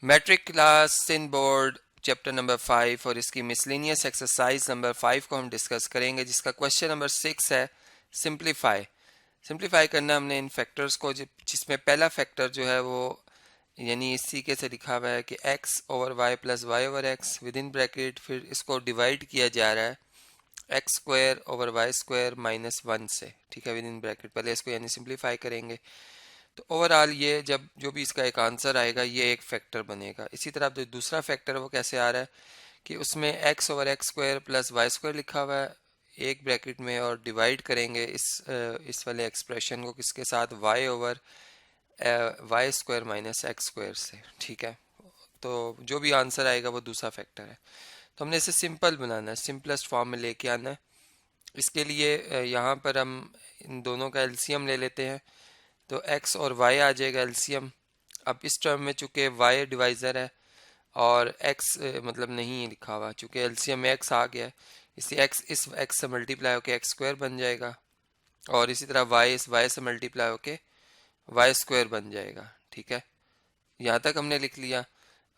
Matric class Sindh board chapter number 5 और इसकी miscellaneous exercise number 5 को हम डिस्कस करेंगे, जिसका क्वेश्चन नंबर 6 है सिंप्लीफाई। सिंप्लीफाई करना हमने इन फैक्टर्स को, जिसमें पहला फैक्टर जो है वो यानी इस तरीके से लिखा हुआ है कि x over y plus y over x within bracket, फिर इसको डिवाइड किया जा रहा है x square over y square minus 1 से, ठीक है, विद इन ब्रैकेट। पहले इसको यानी सिंप्लीफाई करेंगे तो ओवरऑल ये जब जो भी इसका एक आंसर आएगा ये एक फैक्टर बनेगा। इसी तरह जो दूसरा फैक्टर है वो कैसे आ रहा है कि उसमें x over x square plus y square लिखा हुआ है एक ब्रैकेट में, और डिवाइड करेंगे इस वाले एक्सप्रेशन को किसके साथ, y over y square minus x square से, ठीक है। तो जो भी आंसर आएगा वो दूसरा फैक्टर है। तो हमने इसे सिंपल बनाना है, सिंपलेस्ट फॉर्म में लेके आना है। इसके लिए यहाँ पर हम इन दोनों का एलसीएम ले लेते हैं, तो x और y आ जाएगा एलसीएम। अब इस टर्म में चूंकि y डिवाइज़र है और x मतलब नहीं लिखा हुआ, चूंकि एलसीएम में x आ गया है, इसलिए x इस x से मल्टीप्लाई होकर एक्स स्क्वायर बन जाएगा, और इसी तरह y इस y से मल्टीप्लाई होकर वाई स्क्वायर बन जाएगा, ठीक है। यहाँ तक हमने लिख लिया,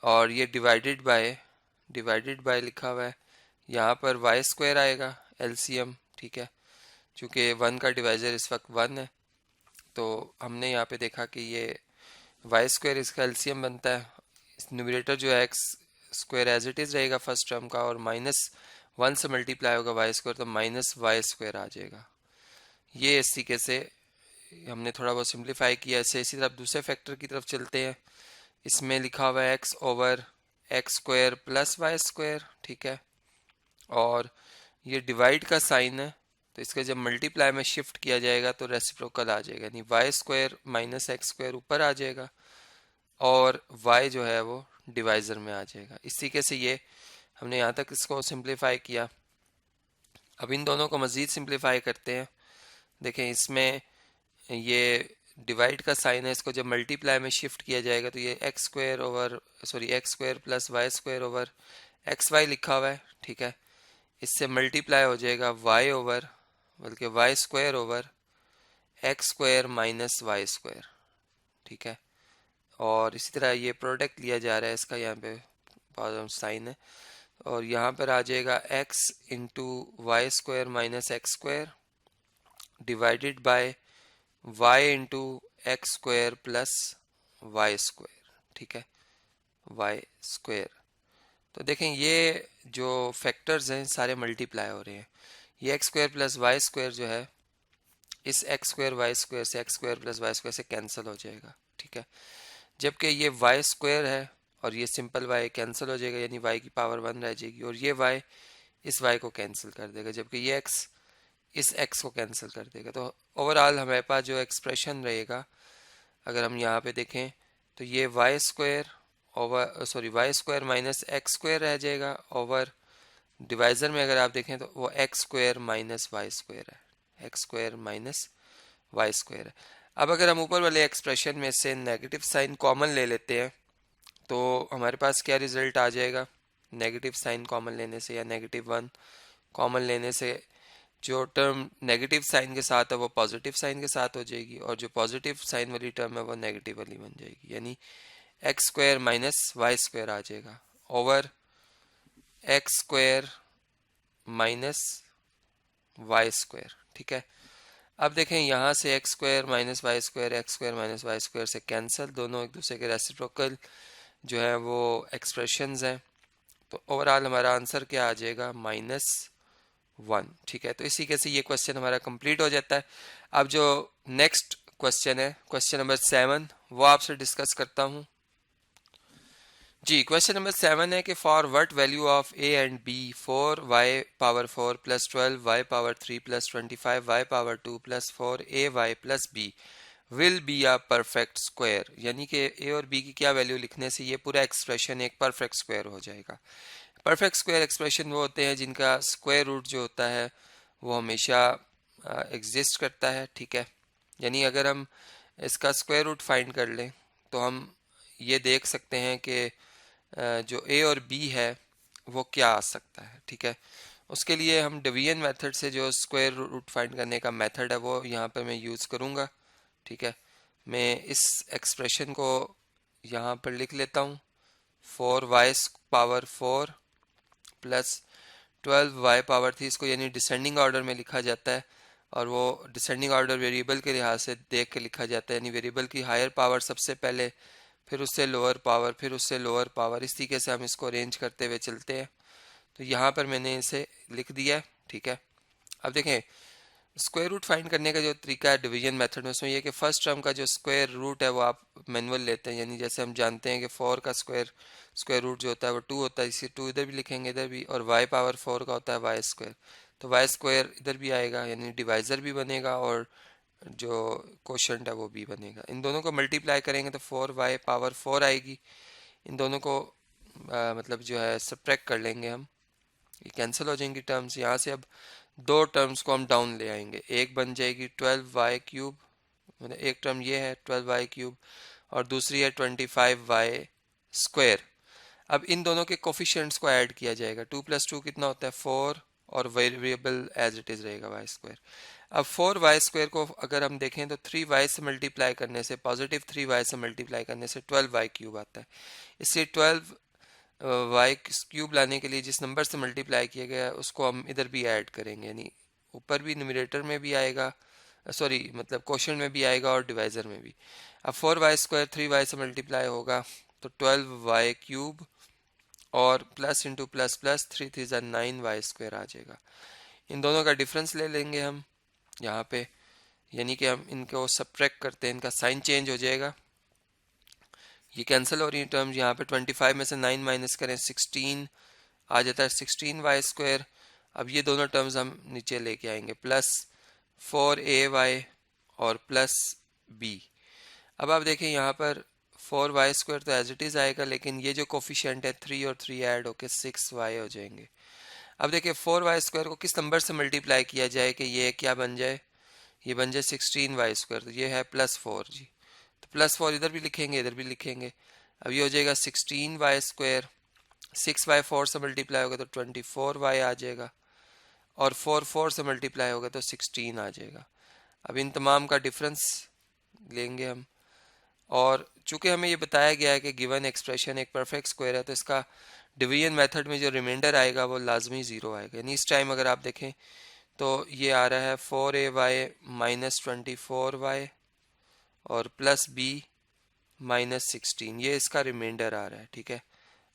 और ये डिवाइडेड बाय लिखा हुआ है, यहाँ पर वाई स्क्वायर आएगा एलसीएम, ठीक है। चूँकि 1 का डिवाइज़र इस वक्त 1 है, तो हमने यहाँ पे देखा कि ये वाई स्क्वायर इसका एलसीएम बनता है। न्यूमरेटर जो है x square as it is रहेगा फर्स्ट टर्म का, और माइनस 1 से मल्टीप्लाई होगा वाई स्क्वायर, तो माइनस वाई स्क्वायर आ जाएगा। ये इस तरीके से हमने थोड़ा बहुत सिंप्लीफाई किया। ऐसे इसी तरफ दूसरे फैक्टर की तरफ चलते हैं। इसमें लिखा हुआ है x over x square plus y square, ठीक है, और ये डिवाइड का साइन है, तो इसका जब मल्टीप्लाई में शिफ्ट किया जाएगा तो रेसिप्रोकल आ जाएगा, यानी y square minus x square ऊपर आ जाएगा और y जो है वो डिवाइज़र में आ जाएगा। इस तरीके से ये हमने यहाँ तक इसको सिंप्लीफाई किया। अब इन दोनों को मज़ीद सिंप्लीफाई करते हैं। देखें, इसमें ये डिवाइड का साइन है, इसको जब मल्टीप्लाई में शिफ्ट किया जाएगा तो ये x square plus y square over x y लिखा हुआ है, ठीक है। इससे मल्टीप्लाई हो जाएगा वाई ओवर, बल्कि y square over x square minus Y square, ठीक है। और इसी तरह ये प्रोडक्ट लिया जा रहा है इसका, यहाँ पे साइन है, और यहाँ पर आ जाएगा x into y square minus x square divided by y into x square plus y square, ठीक है, वाई स्क्वायर। तो देखें ये जो फैक्टर्स हैं सारे मल्टीप्लाई हो रहे हैं। ये x square plus y square जो है इस एक्स स्क्वायर वाई स्क्वायर से x square plus y square से कैंसिल हो जाएगा, ठीक है। जबकि ये वाई स्क्वायर है और ये सिंपल वाई कैंसिल हो जाएगा, यानी वाई की पावर 1 रह जाएगी, और ये वाई इस वाई को कैंसिल कर देगा, जबकि ये एक्स इस एक्स को कैंसिल कर देगा। तो ओवरऑल हमारे पास जो एक्सप्रेशन रहेगा, अगर हम यहाँ पे देखें तो ये y square minus x square रह जाएगा, ओवर डिवाइज़र में अगर आप देखें तो वो X square minus Y square है, x square minus Y square है। अब अगर हम ऊपर वाले एक्सप्रेशन में से नेगेटिव साइन कॉमन ले लेते हैं तो हमारे पास क्या रिजल्ट आ जाएगा। नेगेटिव साइन कॉमन लेने से या -1 कॉमन लेने से जो टर्म नेगेटिव साइन के साथ है वो पॉजिटिव साइन के साथ हो जाएगी, और जो पॉजिटिव साइन वाली टर्म है वो नेगेटिव वाली बन जाएगी, यानी X square minus Y square आ जाएगा over x square minus Y square, ठीक है। अब देखें यहाँ से x square minus Y square, X square minus Y square से कैंसिल, दोनों एक दूसरे के रेसिप्रोकल जो है वो एक्सप्रेशंस हैं। तो ओवरऑल हमारा आंसर क्या आ जाएगा, -1, ठीक है। तो इसी के से ये क्वेश्चन हमारा कंप्लीट हो जाता है। अब जो नेक्स्ट क्वेश्चन है, क्वेश्चन नंबर 7, वो आपसे डिस्कस करता हूँ। जी, क्वेश्चन नंबर 7 है कि for what value of a and b 4y⁴ plus 12y⁴ plus 25y⁴ plus 4ay plus b will be a perfect square, यानी कि a और b की क्या वैल्यू लिखने से ये पूरा एक्सप्रेशन एक परफेक्ट स्क्वायर हो जाएगा। परफेक्ट स्क्वायर एक्सप्रेशन वो होते हैं जिनका स्क्वायर रूट जो होता है वो हमेशा एग्जिस्ट करता है, ठीक है। यानी अगर हम इसका स्क्वायर रूट फाइंड कर लें तो हम ये देख सकते हैं कि जो ए और बी है वो क्या आ सकता है, ठीक है। उसके लिए हम डिवीजन मेथड से जो स्क्वायर रूट फाइंड करने का मेथड है वो यहाँ पर मैं यूज़ करूँगा, ठीक है। मैं इस एक्सप्रेशन को यहाँ पर लिख लेता हूँ 4y power 4 plus 12y power 3, इसको यानी डिसेंडिंग ऑर्डर में लिखा जाता है, और वो डिसेंडिंग ऑर्डर वेरिएबल के लिहाज से देख के लिखा जाता है, यानी वेरिएबल की हायर पावर सबसे पहले, फिर उससे लोअर पावर, फिर उससे लोअर पावर, इस तरीके से हम इसको अरेंज करते हुए चलते हैं। तो यहाँ पर मैंने इसे लिख दिया है, ठीक है। अब देखें स्क्वायर रूट फाइंड करने का जो तरीका है डिवीजन मेथड में, उसमें यह कि फर्स्ट टर्म का जो स्क्वायर रूट है वो आप मैनुअल लेते हैं, यानी जैसे हम जानते हैं कि 4 का स्क्वायर रूट जो होता है वो 2 होता है, इसे 2 इधर भी लिखेंगे इधर भी, और y पावर 4 का होता है y स्क्वायर, तो y स्क्वायर इधर भी आएगा, यानी डिवाइज़र भी बनेगा और जो कोशंट है वो भी बनेगा। इन दोनों को मल्टीप्लाई करेंगे तो 4y पावर 4 आएगी। इन दोनों को मतलब जो है सब्ट्रैक्ट कर लेंगे हम, ये कैंसिल हो जाएंगी टर्म्स। यहाँ से अब दो टर्म्स को हम डाउन ले आएंगे, एक बन जाएगी 12y क्यूब, मतलब एक टर्म ये है 12y क्यूब और दूसरी है 25y स्क्वायर। अब इन दोनों के कोफिशिएंट्स को ऐड किया जाएगा, 2 + 2 कितना होता है 4, और वेरिएबल एज इट इज़ रहेगा y स्क्वायर। अब 4y स्क्वायर को अगर हम देखें तो 3y से मल्टीप्लाई करने से, पॉजिटिव 3y से मल्टीप्लाई करने से 12y क्यूब आता है। इससे 12 वाई क्यूब लाने के लिए जिस नंबर से मल्टीप्लाई किया गया है उसको हम इधर भी ऐड करेंगे, यानी ऊपर भी न्यूमरेटर में भी आएगा, सॉरी मतलब क्वोशंट में भी आएगा और डिवाइज़र में भी। अब 4y स्क्वायर 3y से मल्टीप्लाई होगा तो 12y क्यूब और प्लस इंटू प्लस प्लस 3 3 ज़ा 9y स्क्वायर आ जाएगा। इन दोनों का डिफरेंस ले लेंगे हम यहाँ पे, यानी कि हम इनको सब्ट्रैक्ट करते हैं, इनका साइन चेंज हो जाएगा, ये कैंसिल हो रही है टर्म्स। यहाँ पे 25 में से 9 माइनस करें 16 आ जाता है 16y स्क्वायर। अब ये दोनों टर्म्स हम नीचे लेके आएंगे, प्लस 4ay और प्लस b। अब आप देखें यहाँ पर 4y स्क्वायर तो एज इट इज़ आएगा, लेकिन ये जो कोफिशिएंट है 3 और 3 ऐड होके 6y हो जाएंगे। अब देखिए 4y स्क्वायर को किस नंबर से मल्टीप्लाई किया जाए कि ये क्या बन जाए, ये बन जाए 16y स्क्वायर, तो ये है +4 जी, तो +4 इधर भी लिखेंगे इधर भी लिखेंगे। अब ये हो जाएगा 16y स्क्वायर, 6y 4 से मल्टीप्लाई होगा तो 24y आ जाएगा, और 4 से मल्टीप्लाई होगा तो 16 आ जाएगा। अब इन तमाम का डिफरेंस लेंगे हम, और चूंकि हमें ये बताया गया है कि गिवन एक्सप्रेशन एक परफेक्ट स्क्वायर है, तो इसका डिवीजन मेथड में जो रिमाइंडर आएगा वो लाजमी 0 आएगा। यानी इस टाइम अगर आप देखें तो ये आ रहा है 4ay माइनस 24y और प्लस b माइनस 16, ये इसका रिमाइंडर आ रहा है, ठीक है।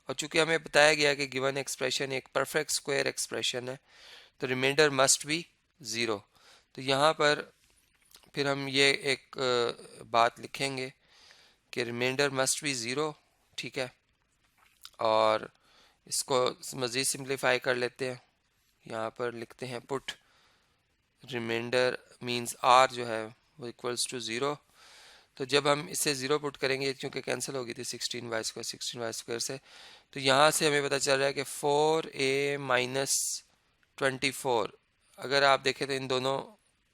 और चूंकि हमें बताया गया कि गिवन एक्सप्रेशन एक परफेक्ट स्क्वायर एक्सप्रेशन है तो रिमाइंडर मस्ट बी 0। तो यहाँ पर फिर हम ये एक बात लिखेंगे कि रिमाइंडर मस्ट बी 0, ठीक है। और इसको मज़ीद सिंप्लीफाई कर लेते हैं, यहाँ पर लिखते हैं पुट रिमाइंडर मींस r जो है वो इक्वल्स टू 0। तो जब हम इसे 0 पुट करेंगे, क्योंकि कैंसिल हो गई थी 16y स्क्वायर से, तो यहाँ से हमें पता चल रहा है कि 4a माइनस 24, अगर आप देखें तो इन दोनों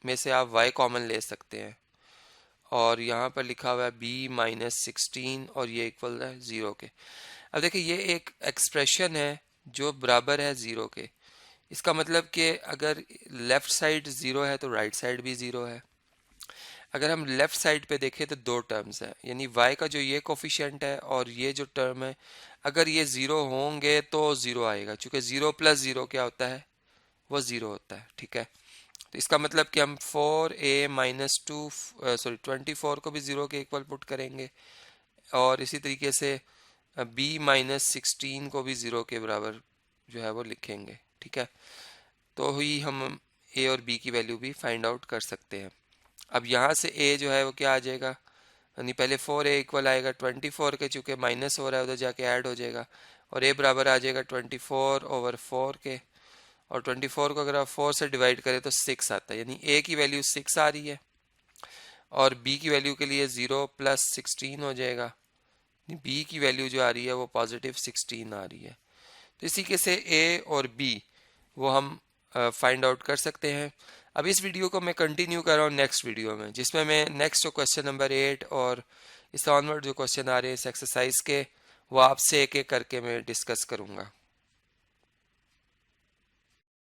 में से आप y कॉमन ले सकते हैं, और यहाँ पर लिखा हुआ है b माइनस 16 और ये इक्वल है 0 के। अब देखिए ये एक एक्सप्रेशन है जो बराबर है 0 के, इसका मतलब कि अगर लेफ़्ट साइड 0 है तो राइट साइड भी 0 है। अगर हम लेफ़्ट साइड पे देखें तो दो टर्म्स हैं, यानी y का जो ये कोफिशिएंट है और ये जो टर्म है, अगर ये 0 होंगे तो 0 आएगा, चूँकि 0 + 0 क्या होता है, वो 0 होता है, ठीक है। तो इसका मतलब कि हम 4a माइनस 24 को भी 0 के इक्वल पुट करेंगे, और इसी तरीके से b माइनस 16 को भी 0 के बराबर जो है वो लिखेंगे, ठीक है। तो ही हम a और b की वैल्यू भी फाइंड आउट कर सकते हैं। अब यहाँ से a जो है वो क्या आ जाएगा, यानी पहले 4a इक्वल आएगा 24 के, चूँकि माइनस हो रहा है उधर जाके ऐड हो जाएगा, और a बराबर आ जाएगा 24/4 के, और 24 को अगर आप 4 से डिवाइड करें तो 6 आता है, यानी a की वैल्यू 6 आ रही है और b की वैल्यू के लिए 0 + 16 हो जाएगा, b की वैल्यू जो आ रही है वो पॉजिटिव 16 आ रही है। तो इसी के से a और b वो हम फाइंड आउट कर सकते हैं। अब इस वीडियो को मैं कंटिन्यू कर रहा हूँ नेक्स्ट वीडियो में, जिसमें मैं नेक्स्ट जो क्वेश्चन नंबर 8 और इस ऑनवर्ड जो क्वेश्चन आ रहे हैं इस एक्सरसाइज के, वो आपसे एक एक करके मैं डिस्कस करूँगा।